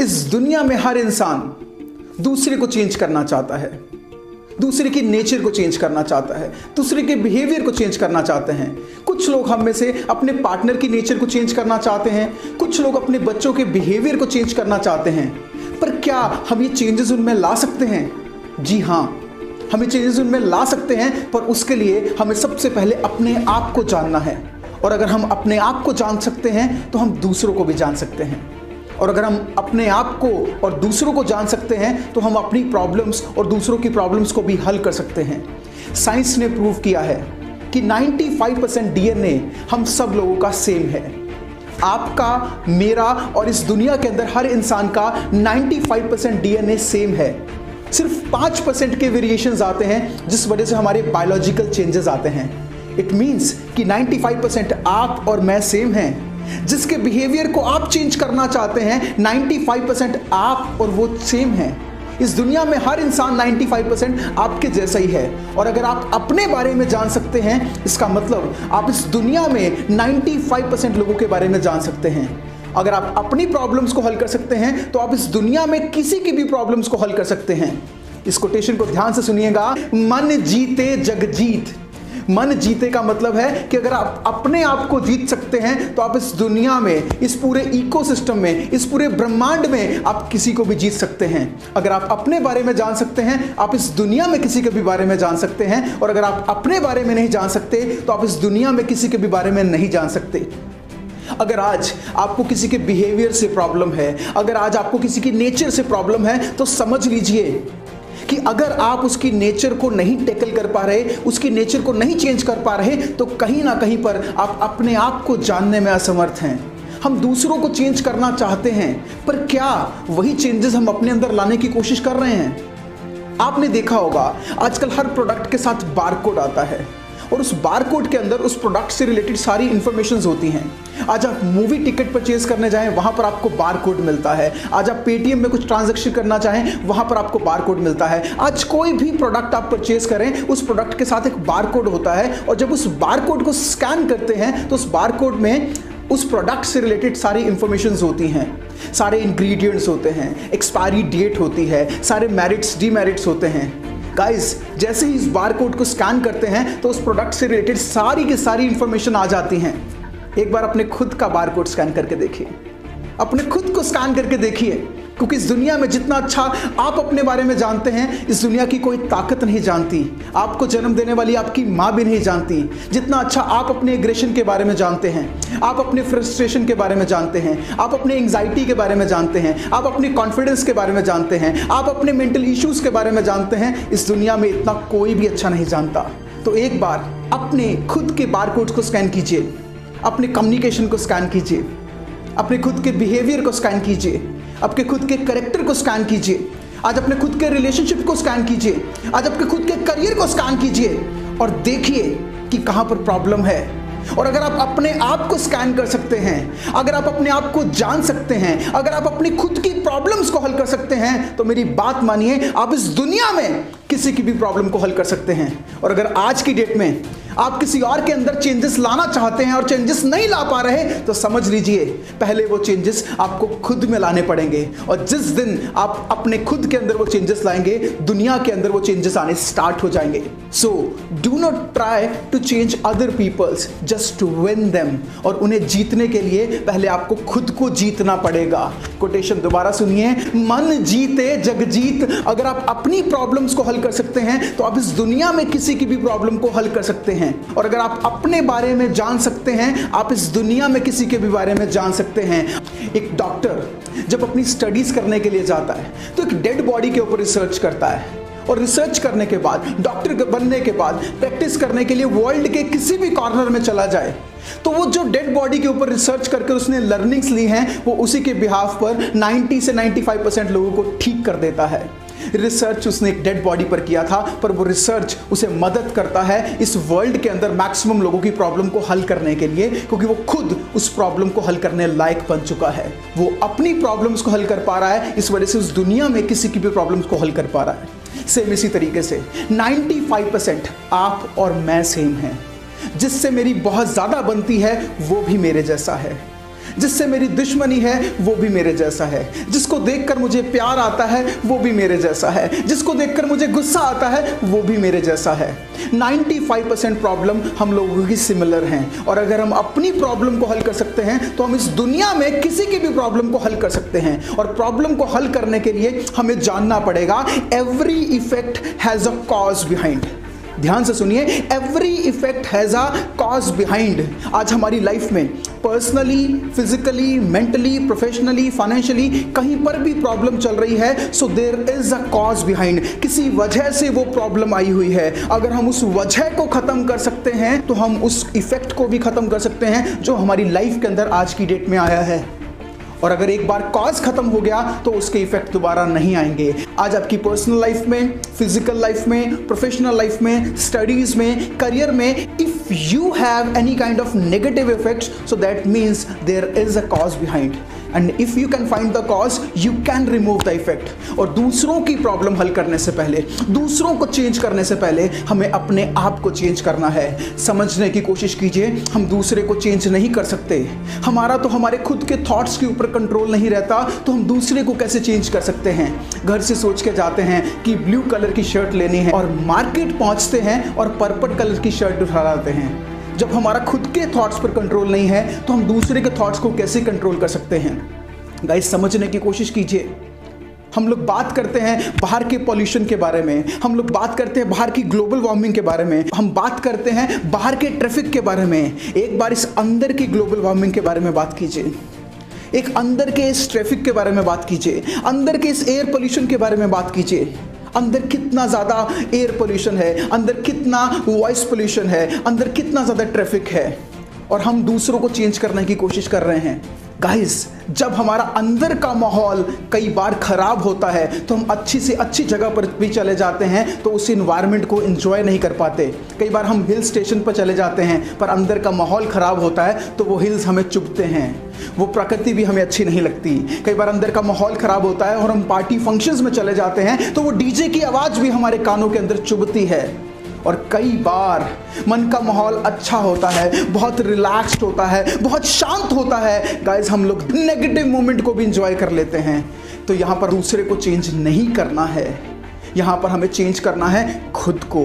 इस दुनिया में हर इंसान दूसरे को चेंज करना चाहता है, दूसरे की नेचर को चेंज करना चाहता है, दूसरे के बिहेवियर को चेंज करना चाहते हैं। कुछ लोग हम में से अपने पार्टनर की नेचर को चेंज करना चाहते हैं, कुछ लोग अपने बच्चों के बिहेवियर को चेंज करना चाहते हैं। पर क्या हम ये चेंजेस उनमें ला सकते हैं? जी हाँ, हम ये चेंजेस उनमें ला सकते हैं, पर उसके लिए हमें सबसे पहले अपने आप को जानना है। और अगर हम अपने आप को जान सकते हैं तो हम दूसरों को भी जान सकते हैं। और अगर हम अपने आप को और दूसरों को जान सकते हैं तो हम अपनी प्रॉब्लम्स और दूसरों की प्रॉब्लम्स को भी हल कर सकते हैं। साइंस ने प्रूव किया है कि 95% डीएनए हम सब लोगों का सेम है। आपका, मेरा और इस दुनिया के अंदर हर इंसान का 95% डीएनए सेम है। सिर्फ 5% के वेरिएशंस आते हैं जिस वजह से हमारे बायोलॉजिकल चेंजेस आते हैं। इट मीन्स कि 95% आप और मैं सेम हैं। जिसके बिहेवियर को आप चेंज करना चाहते हैं 95% आप और वो सेम है। इस दुनिया में हर इंसान 95% आपके जैसा ही है। और अगर आप अपने बारे में जान सकते हैं, इसका मतलब आप इस दुनिया में 95% लोगों के बारे में जान सकते हैं। अगर आप अपनी प्रॉब्लम्स को हल कर सकते हैं तो आप इस दुनिया में किसी की भी प्रॉब्लम्स को हल कर सकते हैं। इस कोटेशन को ध्यान से सुनिएगा, मन जीते जग जीत। मन जीते का मतलब है कि अगर आप अपने आप को जीत सकते हैं तो आप इस दुनिया में, इस पूरे इकोसिस्टम में, इस पूरे ब्रह्मांड में आप किसी को भी जीत सकते हैं। अगर आप अपने बारे में जान सकते हैं, आप इस दुनिया में किसी के भी बारे में जान सकते हैं। और अगर आप अपने बारे में नहीं जान सकते तो आप इस दुनिया में किसी के भी बारे में नहीं जान सकते। अगर आज आपको किसी के बिहेवियर से प्रॉब्लम है, अगर आज आपको किसी की नेचर से प्रॉब्लम है, तो समझ लीजिए कि अगर आप उसकी नेचर को नहीं टैकल कर पा रहे, उसकी नेचर को नहीं चेंज कर पा रहे, तो कहीं ना कहीं पर आप अपने आप को जानने में असमर्थ हैं। हम दूसरों को चेंज करना चाहते हैं, पर क्या वही चेंजेस हम अपने अंदर लाने की कोशिश कर रहे हैं? आपने देखा होगा आजकल हर प्रोडक्ट के साथ बारकोड आता है और उस बारकोड के अंदर उस प्रोडक्ट से रिलेटेड सारी इंफॉर्मेशंस होती हैं। आज आप मूवी टिकट परचेज करने जाएं, वहां पर आपको बारकोड मिलता है। आज आप पेटीएम में कुछ ट्रांजैक्शन करना चाहें, वहां पर आपको बारकोड मिलता है। आज कोई भी प्रोडक्ट आप परचेज करें, उस प्रोडक्ट के साथ एक बारकोड होता है। और जब उस बारकोड को स्कैन करते हैं तो उस बारकोड में उस प्रोडक्ट से रिलेटेड सारी इंफॉर्मेशंस होती हैं, सारे इंग्रेडिएंट्स होते हैं, एक्सपायरी डेट होती है, सारे मेरिट्स डीमेरिट्स होते हैं। गाइस, जैसे ही इस बारकोड को स्कैन करते हैं तो उस प्रोडक्ट से रिलेटेड सारी की सारी इंफॉर्मेशन आ जाती हैं। एक बार अपने खुद का बारकोड स्कैन करके देखिए, अपने खुद को स्कैन करके देखिए, क्योंकि इस दुनिया में जितना अच्छा आप अपने बारे में जानते हैं, इस दुनिया की कोई ताकत नहीं जानती। आपको जन्म देने वाली आपकी माँ भी नहीं जानती। जितना अच्छा आप अपने एग्रेशन के बारे में जानते हैं, आप अपने फ्रस्ट्रेशन के बारे में जानते हैं, आप अपने एंग्जाइटी के बारे में जानते हैं, आप अपने कॉन्फिडेंस के बारे में जानते हैं, आप अपने मेंटल इश्यूज के बारे में जानते हैं, इस दुनिया में इतना कोई भी अच्छा नहीं जानता। तो एक बार अपने खुद के बारकोड को स्कैन कीजिए, अपने कम्युनिकेशन को स्कैन कीजिए, अपने खुद के बिहेवियर को स्कैन कीजिए, अपने खुद के कैरेक्टर को स्कैन कीजिए। आज अपने खुद के रिलेशनशिप को स्कैन कीजिए, आज अपने खुद के करियर को स्कैन कीजिए और देखिए कि कहां पर प्रॉब्लम है। और अगर आप अपने आप को स्कैन कर सकते हैं, अगर आप अपने आप को जान सकते हैं, अगर आप अपनी खुद की प्रॉब्लम्स को हल कर सकते हैं, तो मेरी बात मानिए, आप इस दुनिया में किसी की भी प्रॉब्लम को हल कर सकते हैं। और अगर आज की डेट में आप किसी और के अंदर चेंजेस लाना चाहते हैं और चेंजेस नहीं ला पा रहे, तो समझ लीजिए पहले वो चेंजेस आपको खुद में लाने पड़ेंगे। और जिस दिन आप अपने खुद के अंदर वो चेंजेस लाएंगे, दुनिया के अंदर वो चेंजेस आने स्टार्ट हो जाएंगे। So do not try to change other peoples, just to win them. और उन्हें जीतने के लिए पहले आपको खुद को जीतना पड़ेगा। कोटेशन दोबारा सुनिए, मन जीते जग जीत। अगर आप अपनी प्रॉब्लम्स को हल कर सकते हैं तो आप इस दुनिया में किसी की भी प्रॉब्लम को हल कर सकते हैं। और अगर आप अपने बारे में जान सकते हैं, आप इस दुनिया में किसी के भी बारे में जान सकते हैं। एक डॉक्टर जब अपनी स्टडीज करने के लिए जाता है तो एक डेड बॉडी के ऊपर रिसर्च करता है। और रिसर्च करने के बाद, डॉक्टर बनने के बाद, प्रैक्टिस करने के लिए वर्ल्ड के किसी भी कॉर्नर में चला जाए, तो वो जो डेड बॉडी के ऊपर रिसर्च करके उसने लर्निंग्स ली हैं, वो उसी के बिहाफ पर 90 से 95% लोगों को ठीक कर देता है। रिसर्च उसने एक डेड बॉडी पर किया था, पर वो रिसर्च उसे मदद करता है इस वर्ल्ड के अंदर मैक्सिमम लोगों की प्रॉब्लम को हल करने के लिए, क्योंकि वो खुद उस प्रॉब्लम को हल करने लायक बन चुका है। वो अपनी प्रॉब्लम्स को हल कर पा रहा है, इस वजह से उस दुनिया में किसी की भी प्रॉब्लम्स को हल कर पा रहा है। सेम इसी तरीके से 95% आप और मैं सेम हैं। जिससे मेरी बहुत ज़्यादा बनती है वो भी मेरे जैसा है। जिससे मेरी दुश्मनी है वो भी मेरे जैसा है, जिसको देखकर मुझे प्यार आता है वो भी मेरे जैसा है, जिसको देखकर मुझे गुस्सा आता है वो भी मेरे जैसा है। 95% प्रॉब्लम हम लोगों की सिमिलर हैं, और अगर हम अपनी प्रॉब्लम को हल कर सकते हैं तो हम इस दुनिया में किसी की भी प्रॉब्लम को हल कर सकते हैं। और प्रॉब्लम को हल करने के लिए हमें जानना पड़ेगा every effect has a cause behind. ध्यान से सुनिए, every effect has a cause behind. आज हमारी लाइफ में personally, physically, mentally, professionally, financially कहीं पर भी प्रॉब्लम चल रही है, so there is a cause behind. किसी वजह से वो प्रॉब्लम आई हुई है। अगर हम उस वजह को खत्म कर सकते हैं तो हम उस इफेक्ट को भी खत्म कर सकते हैं जो हमारी लाइफ के अंदर आज की डेट में आया है। और अगर एक बार कॉज खत्म हो गया तो उसके इफेक्ट दोबारा नहीं आएंगे। आज आपकी पर्सनल लाइफ में, फिजिकल लाइफ में, प्रोफेशनल लाइफ में, स्टडीज में, करियर में, if you have any kind of negative effects, so that means there is a cause behind, and if you can find the cause you can remove the effect. और दूसरों की problem हल करने से पहले, दूसरों को चेंज करने से पहले हमें अपने आप को चेंज करना है। समझने की कोशिश कीजिए, हम दूसरे को चेंज नहीं कर सकते। हमारा तो हमारे खुद के थॉट्स के ऊपर कंट्रोल नहीं रहता, तो हम दूसरे को कैसे चेंज कर सकते हैं। घर से सोच के जाते हैं कि ब्लू कलर की शर्ट लेनी है, और मार्केट पहुंचते हैं और पर्पल कलर की शर्ट उठा लाते हैं। जब हमारा खुद के थॉट्स पर कंट्रोल नहीं है तो हम दूसरे के थॉट्स को कैसे कंट्रोल कर सकते हैं। गाइस, समझने की कोशिश कीजिए। हम लोग बात करते हैं बाहर के पॉल्यूशन के बारे में, हम लोग बात करते हैं बाहर की ग्लोबल वार्मिंग के बारे में, हम बात करते हैं बाहर के ट्रैफिक के बारे में। एक बार इस अंदर की ग्लोबल वार्मिंग के बारे में बात कीजिए, एक अंदर के इस ट्रैफिक के बारे में बात कीजिए, अंदर के इस एयर पोल्यूशन के बारे में बात कीजिए। अंदर कितना ज़्यादा एयर पोल्यूशन है, अंदर कितना वॉइस पोल्यूशन है, अंदर कितना ज़्यादा ट्रैफिक है, और हम दूसरों को चेंज करने की कोशिश कर रहे हैं। गाइस, जब हमारा अंदर का माहौल कई बार खराब होता है तो हम अच्छी से अच्छी जगह पर भी चले जाते हैं तो उस इन्वायरमेंट को एंजॉय नहीं कर पाते। कई बार हम हिल स्टेशन पर चले जाते हैं पर अंदर का माहौल खराब होता है तो वो हिल्स हमें चुभते हैं, वो प्रकृति भी हमें अच्छी नहीं लगती। कई बार अंदर का माहौल खराब होता है और हम पार्टी फंक्शंस में चले जाते हैं तो वो डीजे की आवाज़ भी हमारे कानों के अंदर चुभती है। और कई बार मन का माहौल अच्छा होता है, बहुत रिलैक्स्ड होता है, बहुत शांत होता है। गाइस, हम लोग नेगेटिव मोमेंट को भी एंजॉय कर लेते हैं। तो यहाँ पर दूसरे को चेंज नहीं करना है, यहाँ पर हमें चेंज करना है खुद को,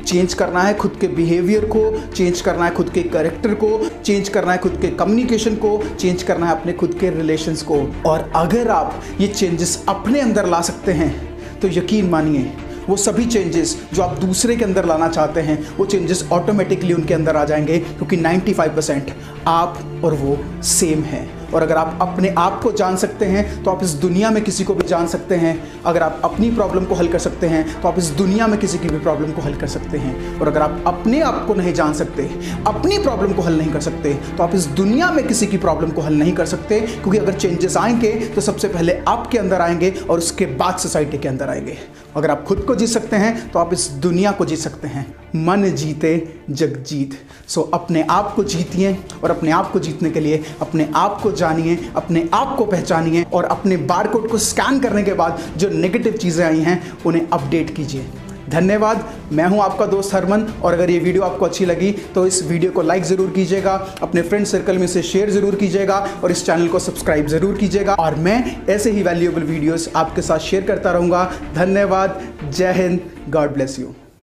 चेंज करना है खुद के बिहेवियर को, चेंज करना है खुद के कैरेक्टर को, चेंज करना है खुद के कम्युनिकेशन को, चेंज करना है अपने खुद के रिलेशंस को। और अगर आप ये चेंजेस अपने अंदर ला सकते हैं तो यकीन मानिए वो सभी चेंजेस जो आप दूसरे के अंदर लाना चाहते हैं वो चेंजेस ऑटोमेटिकली उनके अंदर आ जाएंगे, क्योंकि 95% आप और वो सेम हैं। और अगर आप अपने आप को जान सकते हैं तो आप इस दुनिया में किसी को भी जान सकते हैं। अगर आप अपनी प्रॉब्लम को हल कर सकते हैं तो आप इस दुनिया में किसी की भी प्रॉब्लम को हल कर सकते हैं। और अगर आप अपने आप को नहीं जान सकते, अपनी प्रॉब्लम को हल नहीं कर सकते, तो आप इस दुनिया में किसी की प्रॉब्लम को हल नहीं कर सकते। क्योंकि अगर चेंजेस आएंगे तो सबसे पहले आपके अंदर आएंगे और उसके बाद सोसाइटी के अंदर आएंगे। अगर आप खुद को जीत सकते हैं तो आप इस दुनिया को जीत सकते हैं। मन जीते जग जीत। सो अपने आप को जीतिए, और अपने आप को जीतने के लिए अपने आप को जानिए, अपने आप को पहचानिए, और अपने बारकोड को स्कैन करने के बाद जो नेगेटिव चीज़ें आई हैं उन्हें अपडेट कीजिए। धन्यवाद। मैं हूं आपका दोस्त हरमन, और अगर ये वीडियो आपको अच्छी लगी तो इस वीडियो को लाइक ज़रूर कीजिएगा, अपने फ्रेंड सर्कल में से शेयर ज़रूर कीजिएगा, और इस चैनल को सब्सक्राइब ज़रूर कीजिएगा। और मैं ऐसे ही वैल्यूएबल वीडियोस आपके साथ शेयर करता रहूँगा। धन्यवाद। जय हिंद। God bless you.